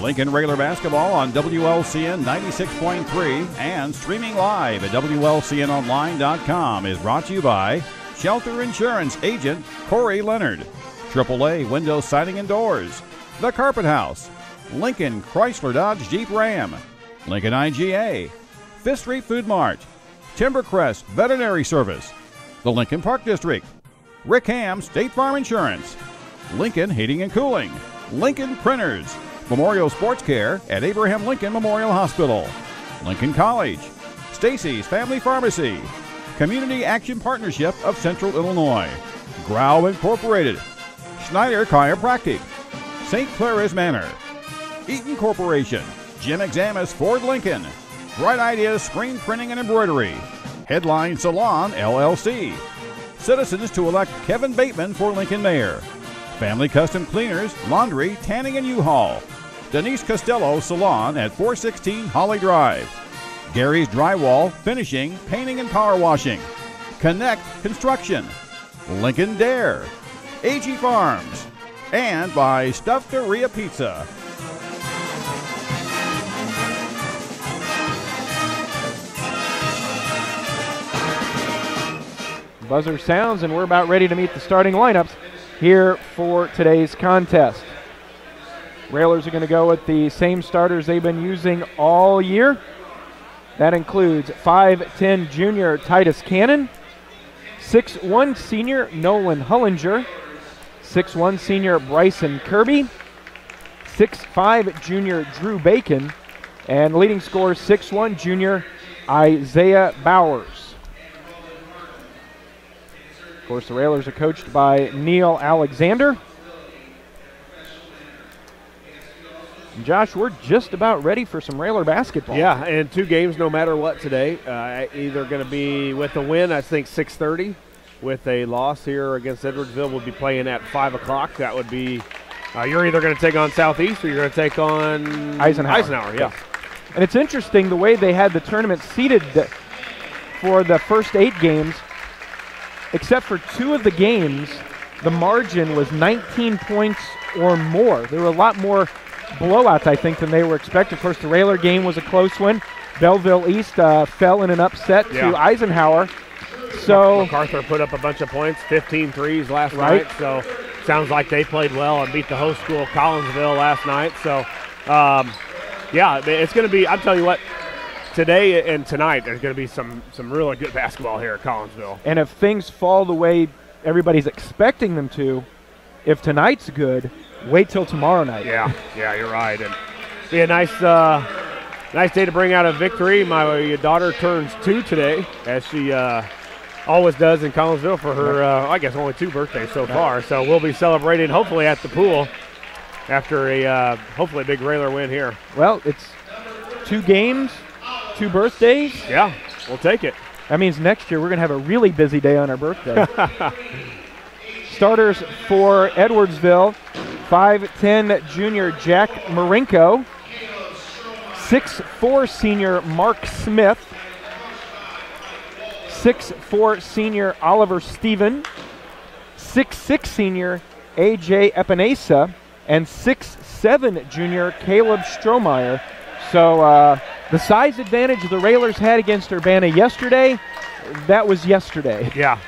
Lincoln regular basketball on WLCN 96.3 and streaming live at WLCNonline.com is brought to you by Shelter Insurance Agent Corey Leonard, AAA Window Siding and Doors, The Carpet House, Lincoln Chrysler Dodge Jeep Ram, Lincoln IGA, Fifth Street Food Mart, Timbercrest Veterinary Service, the Lincoln Park District, Rick Ham State Farm Insurance, Lincoln Heating and Cooling, Lincoln Printers, Memorial Sports Care at Abraham Lincoln Memorial Hospital, Lincoln College, Stacy's Family Pharmacy, Community Action Partnership of Central Illinois, Grau Incorporated, Schneider Chiropractic, St. Clara's Manor, Eaton Corporation, Jim Examus Ford Lincoln, Bright Ideas Screen Printing and Embroidery, Headline Salon LLC, Citizens to elect Kevin Bateman for Lincoln Mayor, Family Custom Cleaners, Laundry, Tanning and U-Haul, Denise Costello Salon at 416 Holly Drive, Gary's Drywall, Finishing, Painting and Power Washing, Connect Construction, Lincoln Dare, AG Farms, and by Stuffteria Pizza. Buzzer sounds, and we're about ready to meet the starting lineups here for today's contest. Railers are going to go with the same starters they've been using all year. That includes 5'10" junior Titus Cannon, 6'1" senior Nolan Hullinger, 6'1" senior Bryson Kirby, 6'5" junior Drew Bacon, and leading scorer 6'1" junior Isaiah Bowers. Of course, the Railers are coached by Neil Alexander. And Josh, we're just about ready for some Railer basketball. Yeah, and 2 games no matter what today. Either going to be with a win, I think 6:30. With a loss here against Edwardsville, we'll be playing at 5 o'clock. That would be, you're either going to take on Southeast or you're going to take on Eisenhower, yeah. And it's interesting the way they had the tournament seeded for the first 8 games. Except for 2 of the games, the margin was 19 points or more. There were a lot more blowouts, I think, than they were expected. Of course, the Railer game was a close one. Belleville East fell in an upset to Eisenhower. So MacArthur put up a bunch of points, 15 threes last night. So sounds like they played well and beat the host school, Collinsville, last night. So, yeah, it's going to be, I'll tell you what, today and tonight, there's going to be some really good basketball here at Collinsville. And if things fall the way everybody's expecting them to, if tonight's good, wait till tomorrow night. Yeah, you're right. And be a nice day to bring out a victory. My daughter turns 2 today, as she always does in Collinsville for her, I guess, only 2 birthdays so far. So we'll be celebrating hopefully at the pool after a hopefully big Railer win here. Well, it's 2 games. 2 birthdays? Yeah, we'll take it. That means next year we're going to have a really busy day on our birthday. Starters for Edwardsville, 5'10" junior Jack Marinko, 6'4" senior Mark Smith, 6'4" senior Oliver Stephen, 6'6" senior AJ Epinesa, and 6'7" junior Caleb Strohmeyer. So the size advantage the Railers had against Urbana yesterday, that was yesterday. Yeah.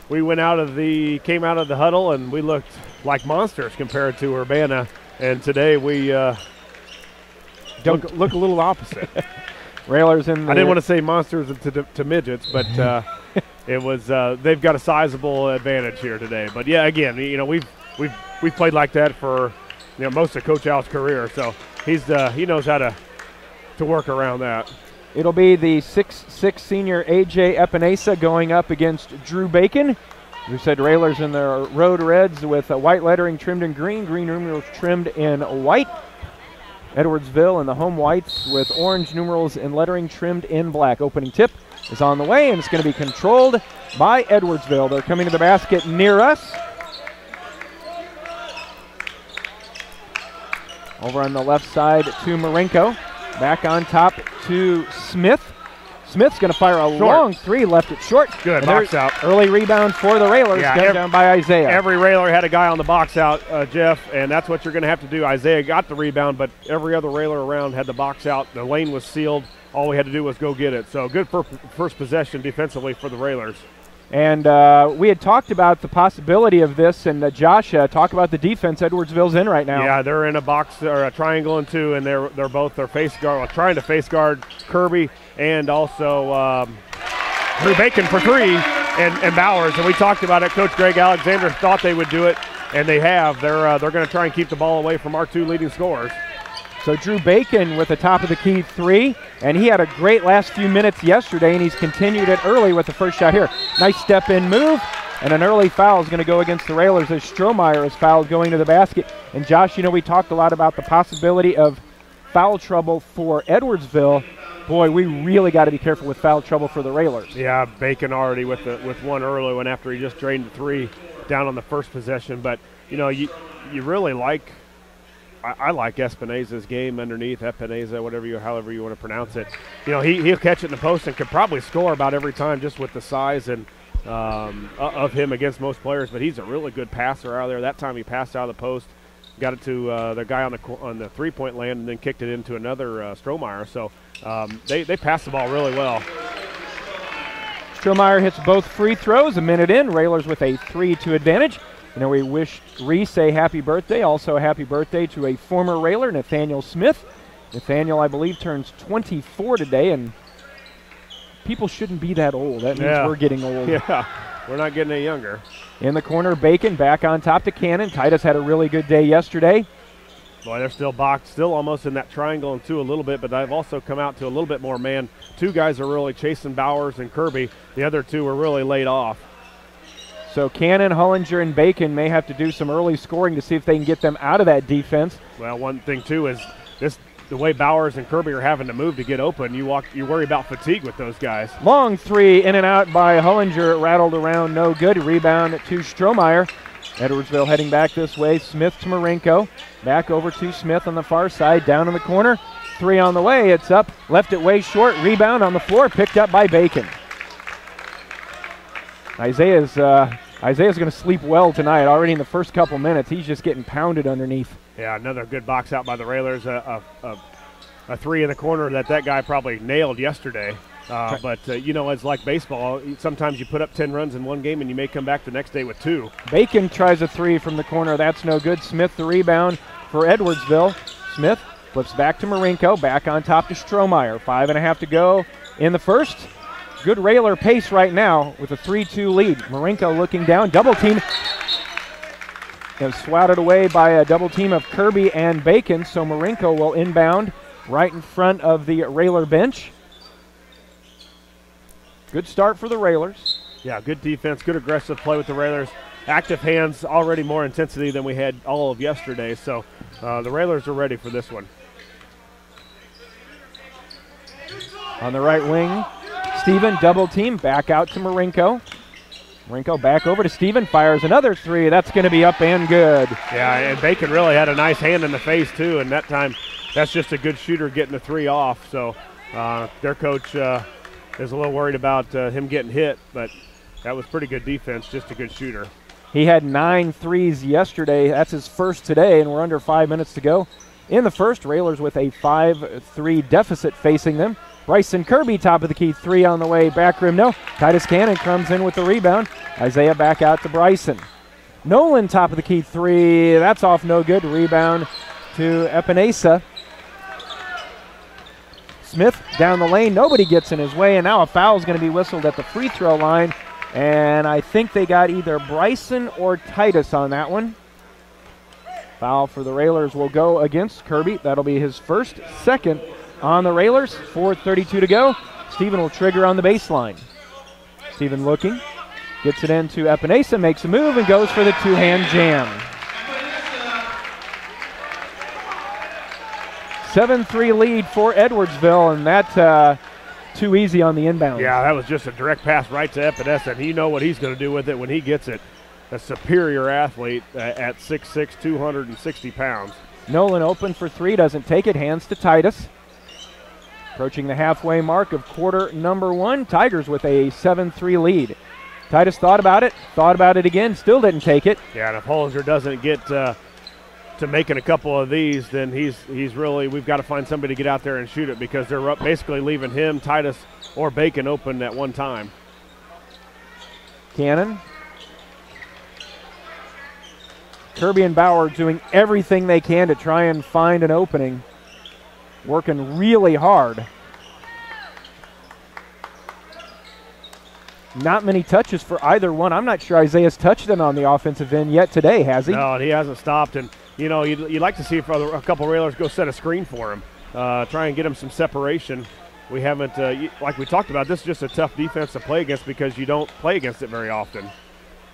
We came out of the huddle and we looked like monsters compared to Urbana, and today we look a little opposite. Railers in. I didn't want to say monsters to midgets, but it was. They've got a sizable advantage here today. But yeah, again, we've played like that for most of Coach Al's career, so he knows how to work around that. It'll be the 6'6" senior A.J. Epinesa going up against Drew Bacon. We said Railers in their road reds with white lettering trimmed in green numerals trimmed in white. Edwardsville in the home whites with orange numerals and lettering trimmed in black. Opening tip is on the way, and it's going to be controlled by Edwardsville. They're coming to the basket near us. Over on the left side to Marinko. Back on top to Smith. Smith's going to fire a long three, left it short. Good box out. Early rebound for the Railers, down by Isaiah. Every Railer had a guy on the box out, Jeff, and that's what you're going to have to do. Isaiah got the rebound, but every other Railer around had the box out. The lane was sealed. All we had to do was go get it. So good first possession defensively for the Railers. And we had talked about the possibility of this, and Josh, talk about the defense Edwardsville's in right now. Yeah, they're in a box or a triangle and two, and they're both face guard, trying to face guard Kirby and also Drew Bacon for three and Bowers. And we talked about it. Coach Greg Alexander thought they would do it, and they have. They're going to try and keep the ball away from our two leading scorers. So Drew Bacon with the top of the key three, and he had a great last few minutes yesterday, and he's continued it early with the first shot here. Nice step-in move, and an early foul is going to go against the Railers as Strohmeyer is fouled going to the basket. And Josh, we talked a lot about the possibility of foul trouble for Edwardsville. Boy, we really got to be careful with foul trouble for the Railers. Yeah, Bacon already with one early one after he just drained the three down on the first possession. But, you really like – I like Espineza's game underneath, Epineza, however you want to pronounce it. He'll catch it in the post and could probably score about every time just with the size and of him against most players. But he's a really good passer out there. That time he passed out of the post, got it to the guy on the three-point land, and then kicked it into another Strohmeyer. So they pass the ball really well. Strohmeyer hits both free throws. A minute in, Railers with a 3-2 advantage. We wish Reese a happy birthday. Also a happy birthday to a former Railer, Nathaniel Smith. Nathaniel, I believe, turns 24 today, and people shouldn't be that old. That means we're getting old. Yeah, we're not getting any younger. In the corner, Bacon back on top to Cannon. Titus had a really good day yesterday. Boy, they're still boxed, still almost in that triangle and two a little bit, but I've also come out to a little bit more man. Two guys are really chasing Bowers and Kirby. The other two are really laid off. So Cannon, Hollinger, and Bacon may have to do some early scoring to see if they can get them out of that defense. Well, one thing, too, is the way Bowers and Kirby are having to move to get open. You worry about fatigue with those guys. Long three in and out by Hollinger. Rattled around, no good. Rebound to Strohmeyer. Edwardsville heading back this way. Smith to Marinko. Back over to Smith on the far side. Down in the corner. Three on the way. It's up. Left it way short. Rebound on the floor. Picked up by Bacon. Isaiah's going to sleep well tonight. Already in the first couple minutes, he's just getting pounded underneath. Yeah, another good box out by the Railers. A three in the corner that guy probably nailed yesterday. But it's like baseball. Sometimes you put up 10 runs in one game, and you may come back the next day with two. Bacon tries a three from the corner. That's no good. Smith the rebound for Edwardsville. Smith flips back to Marinko. Back on top to Strohmeyer. 5.5 to go in the first. Good Railer pace right now with a 3-2 lead. Marinko looking down, double team. And swatted away by a double team of Kirby and Bacon, so Marinko will inbound right in front of the Railer bench. Good start for the Railers. Yeah, good defense, good aggressive play with the Railers. Active hands, already more intensity than we had all of yesterday, so the Railers are ready for this one. On the right wing, Steven, double team, back out to Marinko. Marinko back over to Steven, fires another three. That's going to be up and good. Yeah, and Bacon really had a nice hand in the face, too, and that time that's just a good shooter getting the three off. So their coach is a little worried about him getting hit, but that was pretty good defense, just a good shooter. He had 9 threes yesterday. That's his first today, and we're under 5 minutes to go. In the first, Railers with a 5-3 deficit facing them. Bryson Kirby, top of the key, three on the way, back rim, no. Titus Cannon comes in with the rebound. Isaiah back out to Bryson. Nolan, top of the key, three. That's off, no good. Rebound to Epineza. Smith down the lane. Nobody gets in his way, and now a foul is going to be whistled at the free throw line. And I think they got either Bryson or Titus on that one. Foul for the Railers will go against Kirby. That'll be his first, second on the Railers. 4:32 to go. Steven will trigger on the baseline. Steven looking. Gets it into Epineza, makes a move, and goes for the two-hand jam. 7-3 lead for Edwardsville, and that's too easy on the inbound. Yeah, that was just a direct pass right to Epineza, and you know what he's going to do with it when he gets it. A superior athlete at 6'6", 260 pounds. Nolan open for three, doesn't take it, hands to Titus. Approaching the halfway mark of quarter number 1, Tigers with a 7-3 lead. Titus thought about it again, still didn't take it. Yeah, and if Hollinger doesn't get to making a couple of these, then he's really, we've got to find somebody to get out there and shoot it, because they're basically leaving him, Titus, or Bacon open at one time. Cannon. Kirby and Bauer doing everything they can to try and find an opening. Working really hard. Not many touches for either one. I'm not sure Isaiah's touched it on the offensive end yet today, has he? No, he hasn't stopped. And, you know, you'd like to see if a couple Railers go set a screen for him, try and get him some separation. We haven't, like we talked about, this is just a tough defense to play against because you don't play against it very often.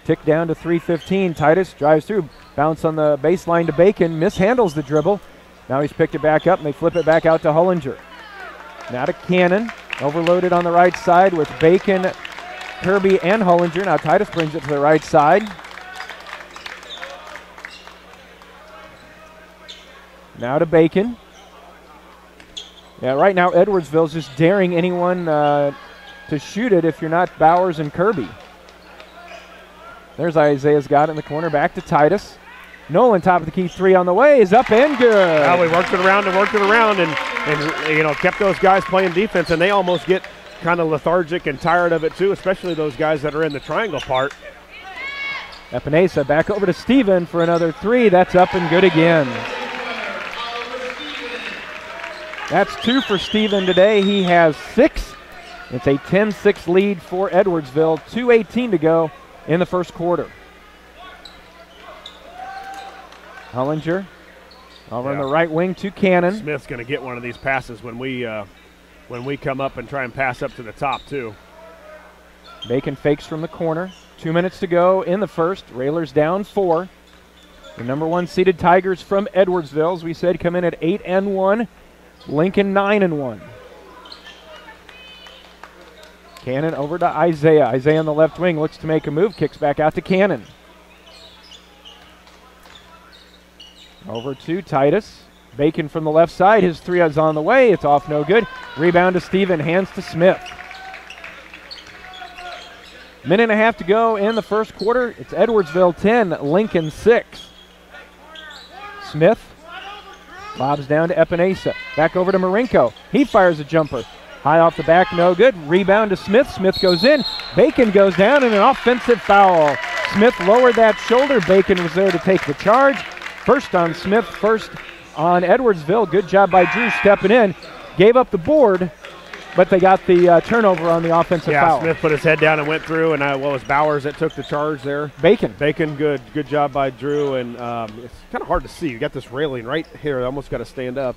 Tick down to 3:15. Titus drives through, bounce on the baseline to Bacon, mishandles the dribble. Now he's picked it back up, and they flip it back out to Hollinger. Now to Cannon, overloaded on the right side with Bacon, Kirby, and Hollinger. Now Titus brings it to the right side. Now to Bacon. Yeah, right now Edwardsville's just daring anyone to shoot it if you're not Bowers and Kirby. There's Isaiah's got it in the corner, back to Titus. Nolan, top of the key, 3 on the way, is up and good. Well, we worked it around and you know, kept those guys playing defense, and they almost get kind of lethargic and tired of it too, especially those guys that are in the triangle part. Epinesa back over to Steven for another 3. That's up and good again. That's 2 for Steven today. He has 6. It's a 10-6 lead for Edwardsville. 2:18 to go in the first quarter. Hollinger over on the right wing to Cannon. Smith's going to get one of these passes when we come up and try and pass up to the top too. Bacon fakes from the corner. 2 minutes to go in the first. Railers down 4. The number 1 seeded Tigers from Edwardsville, as we said, come in at 8-1. Lincoln 9-1. Cannon over to Isaiah. Isaiah on the left wing looks to make a move, kicks back out to Cannon. Over to Titus. Bacon from the left side. His 3 is on the way. It's off, no good. Rebound to Steven. Hands to Smith. Minute and a half to go in the first quarter. It's Edwardsville 10, Lincoln 6. Smith lobs down to Epinesa. Back over to Marinko. He fires a jumper. High off the back, no good. Rebound to Smith. Smith goes in. Bacon goes down, and an offensive foul. Smith lowered that shoulder. Bacon was there to take the charge. First on Smith, first on Edwardsville. Good job by Drew stepping in. Gave up the board, but they got the turnover on the offensive foul. Yeah, Smith put his head down and went through, and what was Bowers that took the charge there? Bacon, good job by Drew, and it's kind of hard to see. You got this railing right here. I almost got to stand up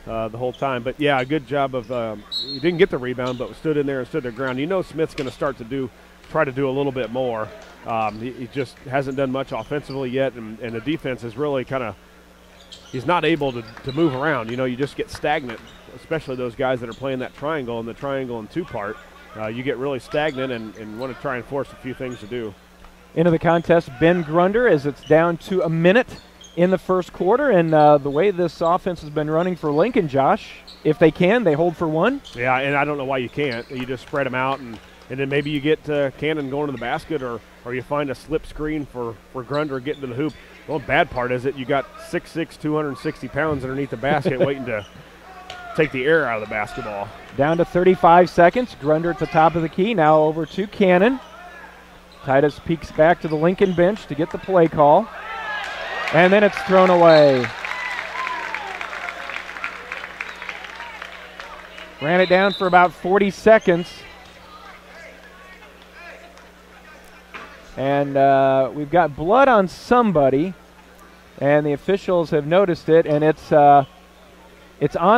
the whole time. But, yeah, a good job of he didn't get the rebound, but stood in there and stood their ground. You know Smith's going to start to try to do a little bit more. He just hasn't done much offensively yet, and the defense is really kind of – he's not able to move around. You know, you just get stagnant, especially those guys that are playing that triangle and the triangle and 2-part. You get really stagnant and want to try and force a few things to do. Into the contest, Ben Grunder, as it's down to a minute in the first quarter. And the way this offense has been running for Lincoln, Josh, if they can, they hold for 1. Yeah, and I don't know why you can't. You just spread them out, and then maybe you get Cannon going to the basket, or you find a slip screen for Grunder getting to the hoop. The one bad part is that you got 6'6", 260 pounds underneath the basket waiting to take the air out of the basketball. Down to 35 seconds. Grunder at the top of the key. Now over to Cannon. Titus peeks back to the Lincoln bench to get the play call. And then it's thrown away. Ran it down for about 40 seconds. And we've got blood on somebody, and the officials have noticed it, and it's on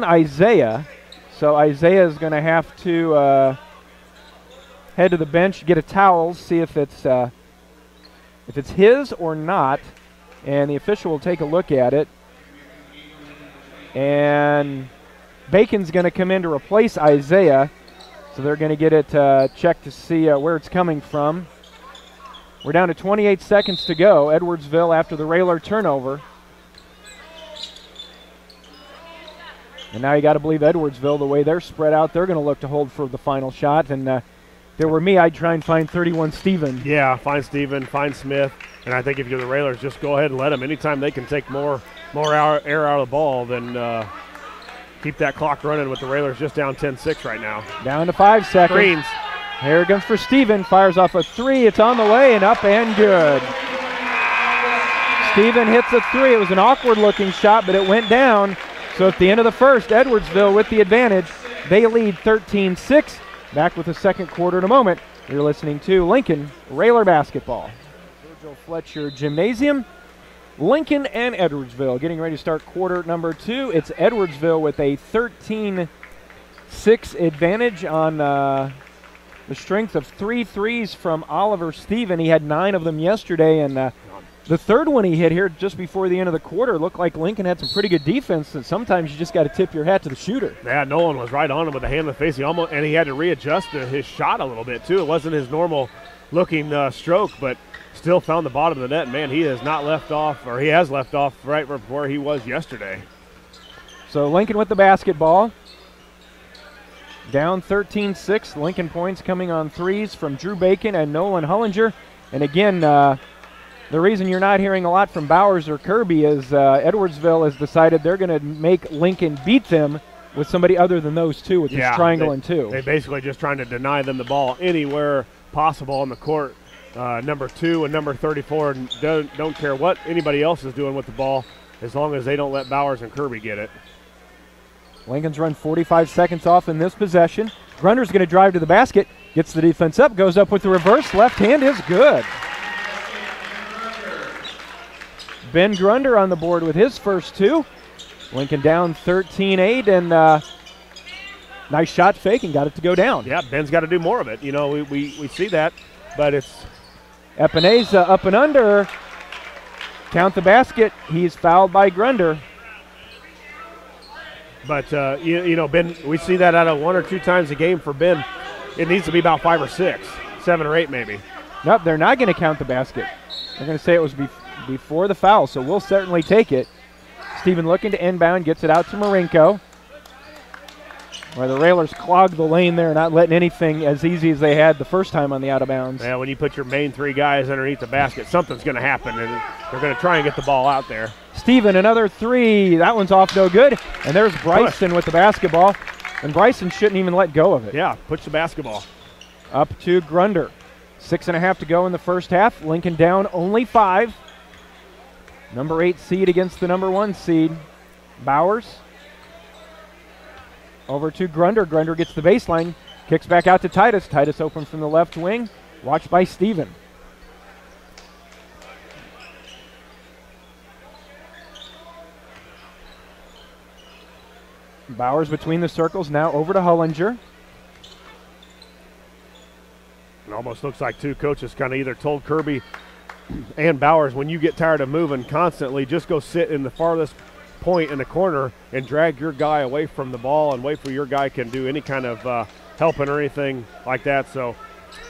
Isaiah. So Isaiah is going to have to head to the bench, get a towel, see if it's his or not, and the official will take a look at it. And Bacon's going to come in to replace Isaiah, so they're going to get it checked to see where it's coming from. We're down to 28 seconds to go. Edwardsville after the Railer turnover. And now you got to believe Edwardsville, the way they're spread out, they're going to look to hold for the final shot. And if there were me, I'd try and find 31 Steven. Yeah, find Steven, find Smith. And I think if you're the Railers, just go ahead and let them. Anytime they can take more air out of the ball, then keep that clock running with the Railers just down 10-6 right now. Down to 5 seconds. Greens. Here it comes for Steven. Fires off a 3. It's on the way and up and good. Steven hits a 3. It was an awkward-looking shot, but it went down. So at the end of the first, Edwardsville with the advantage. They lead 13-6. Back with the second quarter in a moment. You're listening to Lincoln Railer Basketball. Virgil Fletcher Gymnasium. Lincoln and Edwardsville getting ready to start quarter number 2. It's Edwardsville with a 13-6 advantage on the strength of 3 threes from Oliver Steven. He had 9 of them yesterday, and the third one he hit here just before the end of the quarter looked like Lincoln had some pretty good defense, and sometimes you just got to tip your hat to the shooter. Yeah, Nolan was right on him with a hand in the face. And he had to readjust his shot a little bit, too. It wasn't his normal looking stroke, but still found the bottom of the net. Man, he has not left off, or he has left off right where he was yesterday. So Lincoln with the basketball. Down 13-6. Lincoln points coming on threes from Drew Bacon and Nolan Hullinger. And again, the reason you're not hearing a lot from Bowers or Kirby is Edwardsville has decided they're going to make Lincoln beat them with somebody other than those two, with this triangle and 2. They basically just trying to deny them the ball anywhere possible on the court. Number 2 and number 34 don't care what anybody else is doing with the ball as long as they don't let Bowers and Kirby get it. Lincoln's run 45 seconds off in this possession. Grunder's going to drive to the basket, gets the defense up, goes up with the reverse. Left hand is good. Ben Grunder on the board with his first 2. Lincoln down 13-8, and nice shot fake and got it to go down. Yeah, Ben's got to do more of it. You know, we see that, but it's Epinesa up and under. Count the basket. He's fouled by Grunder. But, you know, Ben, we see that out of 1 or 2 times a game for Ben. It needs to be about 5 or 6, 7 or 8 maybe. Nope, they're not going to count the basket. They're going to say it was before the foul, so we'll certainly take it. Steven looking to inbound, gets it out to Marinko. Where the Railers clogged the lane there, not letting anything as easy as they had the first time on the out of bounds. Yeah, when you put your main 3 guys underneath the basket, something's going to happen, and they're going to try and get the ball out there. Steven, another 3. That one's off no good. And there's Bryson with the basketball. And Bryson shouldn't even let go of it. Yeah, push the basketball. Up to Grunder. 6.5 to go in the first half. Lincoln down only 5. Number 8 seed against the number 1 seed. Bowers. Over to Grunder. Grunder gets the baseline. Kicks back out to Titus. Titus open from the left wing. Watched by Steven. Bowers between the circles, now over to Hullinger. It almost looks like 2 coaches kind of either told Kirby and Bowers, when you get tired of moving constantly, just go sit in the farthest point in the corner and drag your guy away from the ball and wait for your guy can do any kind of helping or anything like that. So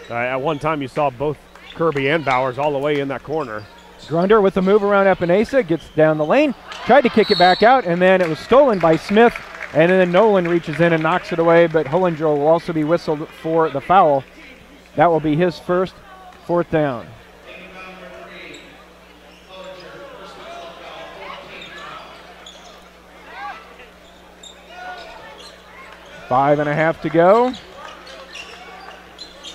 at one time you saw both Kirby and Bowers all the way in that corner. Grunder with the move around Epinesa, gets down the lane, tried to kick it back out, and then it was stolen by Smith. And then Nolan reaches in and knocks it away, but Hullinger will also be whistled for the foul. That will be his first, 4th down. Five and a half to go.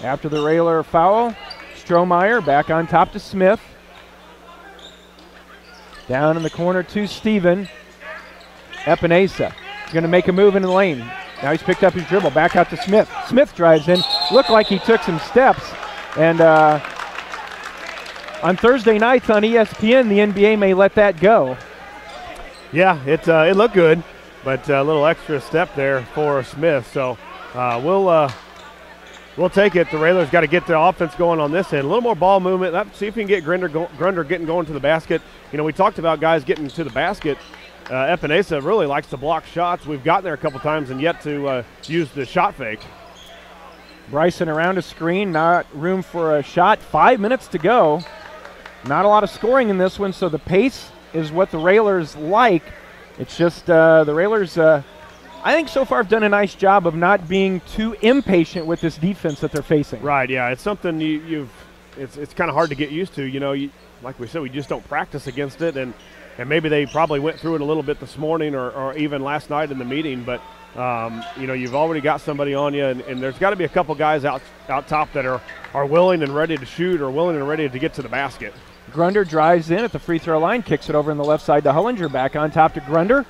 After the Railer foul, Strohmeyer back on top to Smith. Down in the corner to Steven. Epinesa. Going to make a move in the lane. Now he's picked up his dribble. Back out to Smith. Smith drives in. Looked like he took some steps. And on Thursday nights on ESPN, the NBA may let that go. Yeah, it looked good, but a little extra step there for Smith. So we'll take it. The Railers got to get the offense going on this end. A little more ball movement. Let's see if we can get Grunder getting going to the basket. You know, we talked about guys getting to the basket. Epinesa really likes to block shots. We've gotten there a couple times and yet to use the shot fake. Bryson around a screen, not room for a shot. 5 minutes to go. Not a lot of scoring in this one, so the pace is what the Railers like. It's just the Railers I think so far have done a nice job of not being too impatient with this defense that they're facing. Right, yeah. It's something it's kind of hard to get used to. You know, like we said, we just don't practice against it, and maybe they probably went through it a little bit this morning or even last night in the meeting, but you know, you've already got somebody on you, and there's got to be a couple guys out top that are willing and ready to shoot or willing and ready to get to the basket. Grunder drives in at the free throw line, kicks it over on the left side to Hullinger. Back on top to Grunder.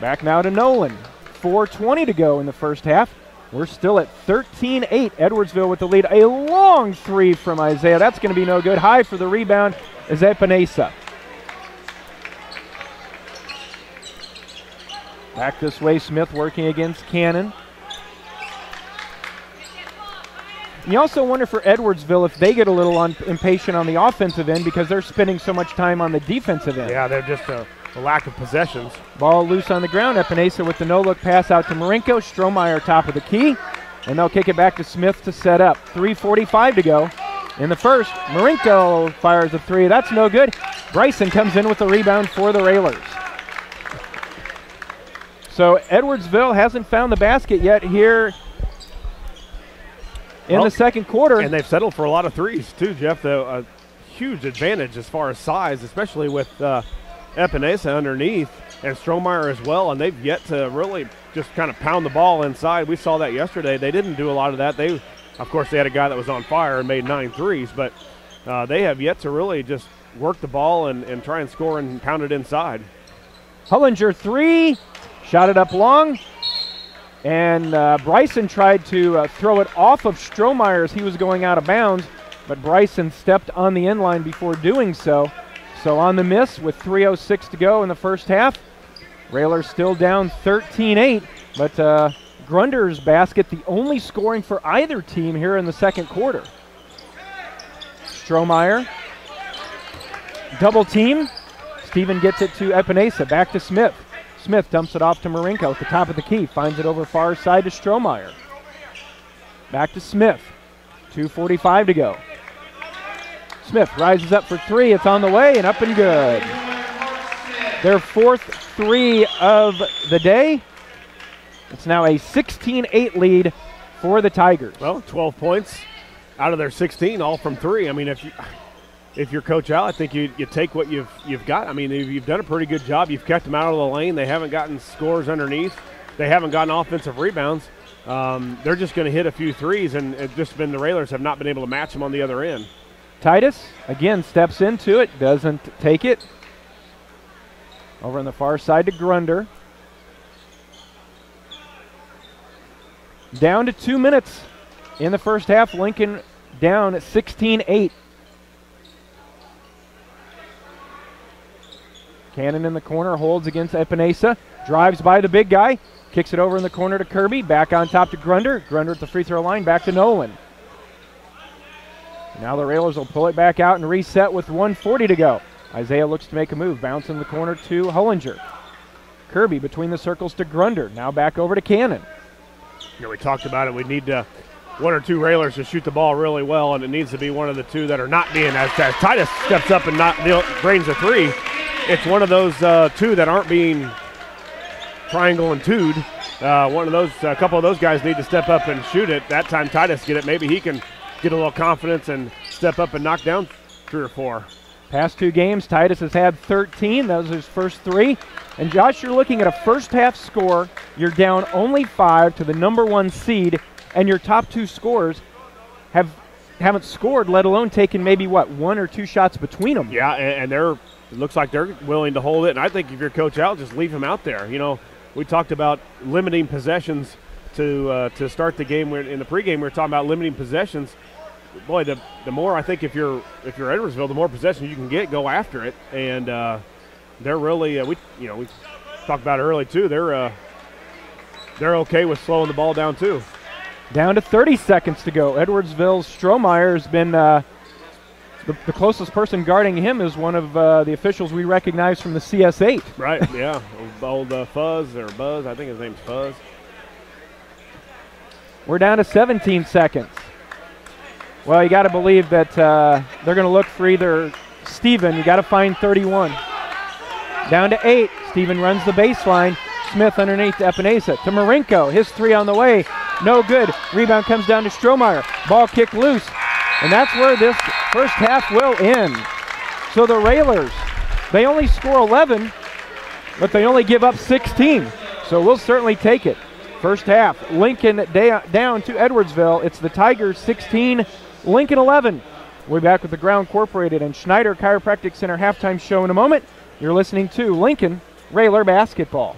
Back now to Nolan. 4:20 to go in the first half. We're still at 13-8. Edwardsville with the lead. A long three from Isaiah. That's going to be no good. High for the rebound is Epinesa. Back this way, Smith working against Cannon. You also wonder for Edwardsville if they get a little impatient on the offensive end because they're spending so much time on the defensive end. Yeah, they're just a lack of possessions. Ball loose on the ground. Epinesa with the no-look pass out to Marinko. Strohmeyer top of the key. And they'll kick it back to Smith to set up. 3:45 to go in the first. Marinko fires a three. That's no good. Bryson comes in with the rebound for the Railers. So Edwardsville hasn't found the basket yet here in the second quarter. And they've settled for a lot of threes too, Jeff. A huge advantage as far as size, especially with Epinesa underneath and Strohmeyer as well, and they've yet to really just kind of pound the ball inside. We saw that yesterday. They didn't do a lot of that. Of course, they had a guy that was on fire and made 9 threes, but they have yet to really just work the ball and try and score and pound it inside. Hullinger three, shot it up long, and Bryson tried to throw it off of Strohmeyer as he was going out of bounds, but Bryson stepped on the end line before doing so. So on the miss with 3:06 to go in the first half, Railers still down 13-8, but Grunder's basket the only scoring for either team here in the second quarter. Strohmeyer, double team. Steven gets it to Epinesa, back to Smith. Smith dumps it off to Marinko at the top of the key, finds it over far side to Strohmeyer. Back to Smith, 2:45 to go. Smith rises up for three, it's on the way and up and good. Their fourth three of the day. It's now a 16-8 lead for the Tigers. Well, 12 points out of their 16, all from three. I mean, if you're Coach Al, I think you take what you've got. I mean, you've done a pretty good job. You've kept them out of the lane. They haven't gotten scores underneath. They haven't gotten offensive rebounds. They're just going to hit a few threes, and it's just been the Railers have not been able to match them on the other end. Titus, again, steps into it, doesn't take it. Over on the far side to Grunder. Down to 2 minutes in the first half. Lincoln down at 16-8. Cannon in the corner, holds against Epinesa. Drives by the big guy. Kicks it over in the corner to Kirby. Back on top to Grunder. Grunder at the free throw line, back to Nolan. Now the Railers will pull it back out and reset with 1:40 to go. Isaiah looks to make a move. Bounce in the corner to Hullinger. Kirby between the circles to Grunder. Now back over to Cannon. You know, we talked about it. We need one or two Railers to shoot the ball really well, and it needs to be one of the two that are not being as Titus steps up and drains a three. It's one of those two that aren't being triangle and two'd. A couple of those guys need to step up and shoot it. That time Titus get it. Maybe he can get a little confidence and step up and knock down 3 or 4. Past 2 games, Titus has had 13. That was his first 3. And Josh, you're looking at a first half score. You're down only 5 to the number 1 seed, and your top 2 scorers haven't scored, let alone taken maybe 1 or 2 shots between them. Yeah, and it looks like they're willing to hold it. And I think if you're Coach Al, just leave him out there. You know, we talked about limiting possessions to start the game. In the pregame, we were talking about limiting possessions. Boy, the more I think if you're Edwardsville, the more possession you can get, go after it. And they're really we talked about it early too. They're okay with slowing the ball down too. Down to 30 seconds to go. Edwardsville's Strohmeyer has been the closest person guarding him is one of the officials we recognize from the CS8. Right. Yeah. Old Fuzz or Buzz. I think his name's Fuzz. We're down to 17 seconds. Well, you got to believe that they're going to look for either Steven. You got to find 31. Down to 8. Steven runs the baseline. Smith underneath to Epinesa. To Marinko. His three on the way. No good. Rebound comes down to Strohmeyer. Ball kicked loose. And that's where this first half will end. So the Railers, they only score 11, but they only give up 16. So we'll certainly take it. First half, Lincoln down to Edwardsville. It's the Tigers 16, Lincoln 11. We'll be back with the Ground Incorporated and Schneider Chiropractic Center halftime show in a moment. You're listening to Lincoln Railer Basketball.